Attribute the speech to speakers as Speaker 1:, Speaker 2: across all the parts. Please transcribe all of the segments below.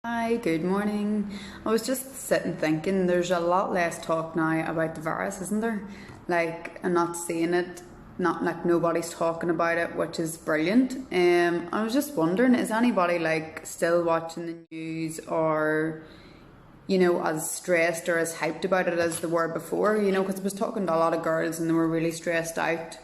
Speaker 1: Hi, good morning. I was just sitting thinking there's a lot less talk now about the virus, isn't there? Like, I'm not seeing it, not like nobody's talking about it, which is brilliant. I was just wondering, is anybody like still watching the news or, as stressed or as hyped about it as they were before? Because I was talking to a lot of girls and they were really stressed out.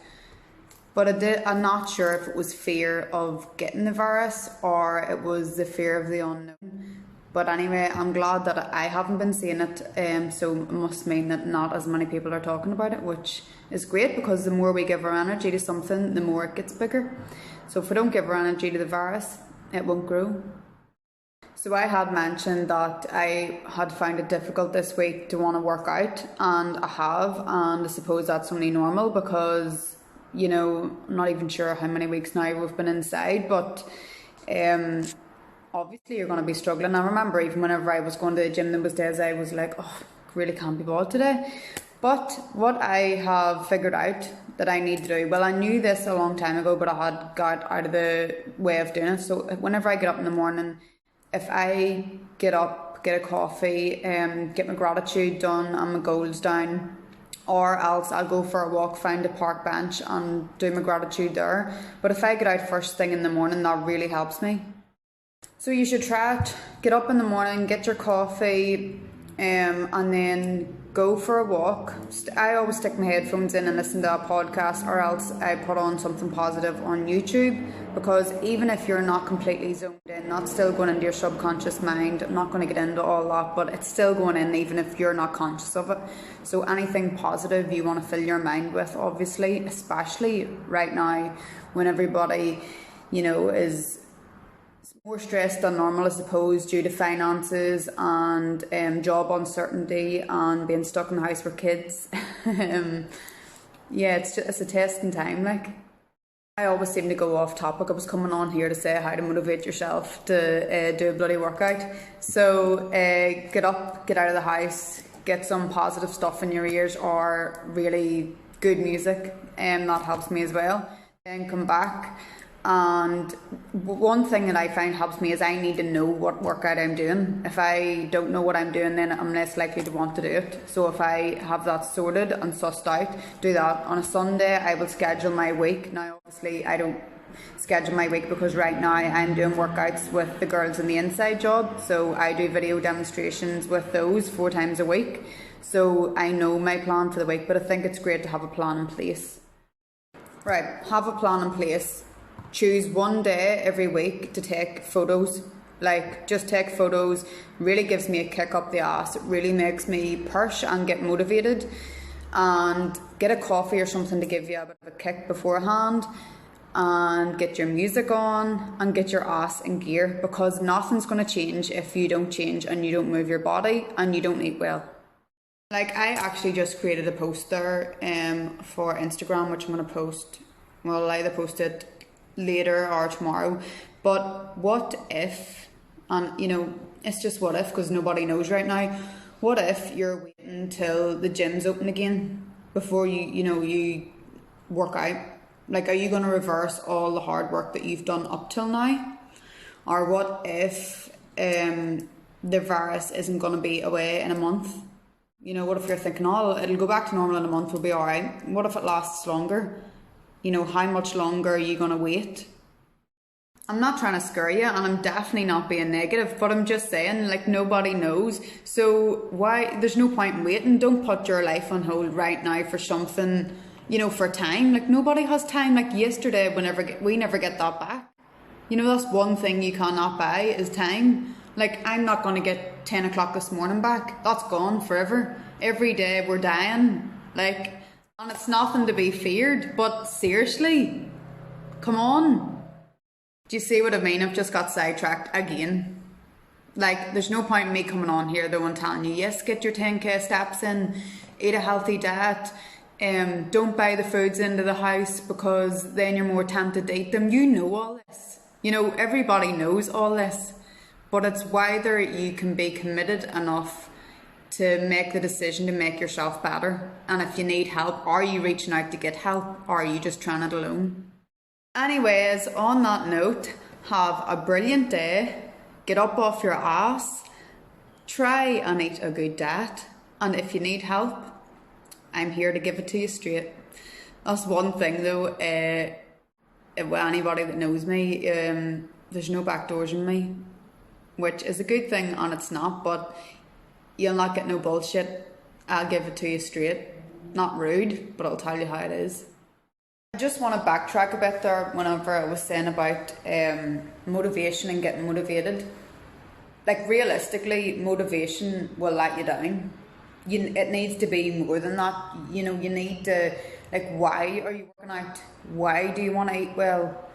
Speaker 1: But I'm not sure if it was fear of getting the virus or it was the fear of the unknown. But anyway, I'm glad that I haven't been seeing it, so it must mean that not as many people are talking about it, which is great because the more we give our energy to something, the more it gets bigger. So if we don't give our energy to the virus, it won't grow. So I had mentioned that I had found it difficult this week to want to work out, and I have, and I suppose that's only normal because I'm not even sure how many weeks now we've been inside, but obviously you're going to be struggling. I remember even whenever I was going to the gym, there was days I was like, oh, really can't be bothered today. But what I have figured out that I need to do, well, I knew this a long time ago, but I had got out of the way of doing it. So whenever I get up in the morning, if I get up, get a coffee, get my gratitude done and my goals down, or else I'll go for a walk, find a park bench and do my gratitude there. But if I get out first thing in the morning, that really helps me. So you should try it. Get up in the morning, get your coffee, and then go for a walk. I always stick my headphones in and listen to a podcast, or else I put on something positive on YouTube, because even if you're not completely zoned in, that's still going into your subconscious mind. I'm not going to get into all that, but it's still going in even if you're not conscious of it. So anything positive you want to fill your mind with, obviously, especially right now when everybody, is more stressed than normal, I suppose, due to finances and job uncertainty and being stuck in the house with kids. Yeah, it's a testing time. Like, I always seem to go off topic. I was coming on here to say how to motivate yourself to do a bloody workout. So get up, get out of the house, get some positive stuff in your ears or really good music, and that helps me as well. Then come back. And one thing that I find helps me is I need to know what workout I'm doing. If I don't know what I'm doing, then I'm less likely to want to do it. So if I have that sorted and sussed out, do that. On a Sunday, I will schedule my week. Now, obviously, I don't schedule my week because right now I'm doing workouts with the girls in the inside job. So I do video demonstrations with those 4 times a week. So I know my plan for the week, but I think it's great to have a plan in place. Right, have a plan in place. Choose one day every week to take photos. Like, just take photos. Really gives me a kick up the ass. It really makes me push and get motivated. And get a coffee or something to give you a bit of a kick beforehand. And get your music on and get your ass in gear, because nothing's going to change if you don't change and you don't move your body and you don't eat well. Like, I actually just created a post there for Instagram, which I'm going to post. Well, I'll either post it later or tomorrow. But what if, and it's just what if, because nobody knows right now. What if you're waiting till the gym's open again before you work out? Like, are you going to reverse all the hard work that you've done up till now? Or what if the virus isn't going to be away in a month? What if you're thinking, oh, it'll go back to normal in a month, we'll be alright. What if it lasts longer? How much longer are you going to wait? I'm not trying to scare you, and I'm definitely not being negative, but I'm just saying, like, nobody knows. So there's no point in waiting. Don't put your life on hold right now for something, for time. Like, nobody has time. Like, yesterday, we never get that back. That's one thing you cannot buy is time. Like, I'm not going to get 10 o'clock this morning back. That's gone forever. Every day we're dying. Like, and it's nothing to be feared, but seriously, come on. Do you see what I mean? I've just got sidetracked again. Like, there's no point in me coming on here though and telling you, yes, get your 10k steps in, eat a healthy diet, don't buy the foods into the house because then you're more tempted to eat them. You know all this. Everybody knows all this. But it's whether you can be committed enough to make the decision to make yourself better. And if you need help, are you reaching out to get help, or are you just trying it alone? Anyways, on that note, have a brilliant day. get up off your ass, try and eat a good diet, and if you need help, I'm here to give it to you straight. That's one thing though, well, anybody that knows me, there's no backdoors in me, which is a good thing and it's not, but you'll not get no bullshit. I'll give it to you straight. Not rude, but I'll tell you how it is. I just want to backtrack a bit there whenever I was saying about motivation and getting motivated. Like realistically, motivation will let you down. It needs to be more than that. You know, you need to, like, why are you working out? Why do you want to eat well?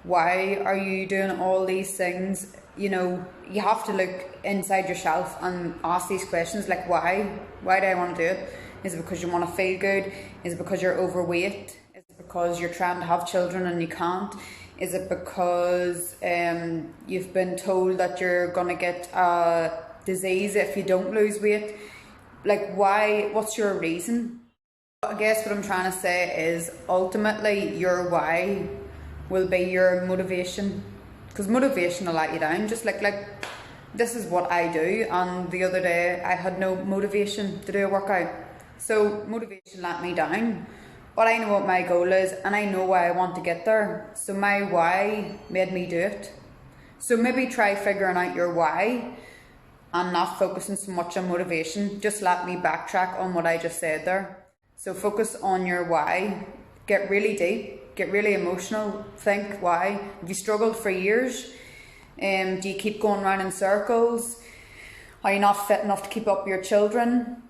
Speaker 1: Why are you doing all these things? You know, you have to look inside yourself and ask these questions, like, why? Why do I want to do it? Is it because you want to feel good? Is it because you're overweight? Is it because you're trying to have children and you can't? Is it because you've been told that you're going to get a disease if you don't lose weight? Like, why? What's your reason? I guess what I'm trying to say is ultimately your why will be your motivation. Because motivation will let you down. Just like this is what I do, and the other day I had no motivation to do a workout. So motivation let me down. But I know what my goal is and I know why I want to get there. So my why made me do it. So maybe try figuring out your why and not focusing so much on motivation. Just let me backtrack on what I just said there. So focus on your why. Get really deep. Get really emotional. Think why. Have you struggled for years? Do you keep going round in circles? Are you not fit enough to keep up with your children?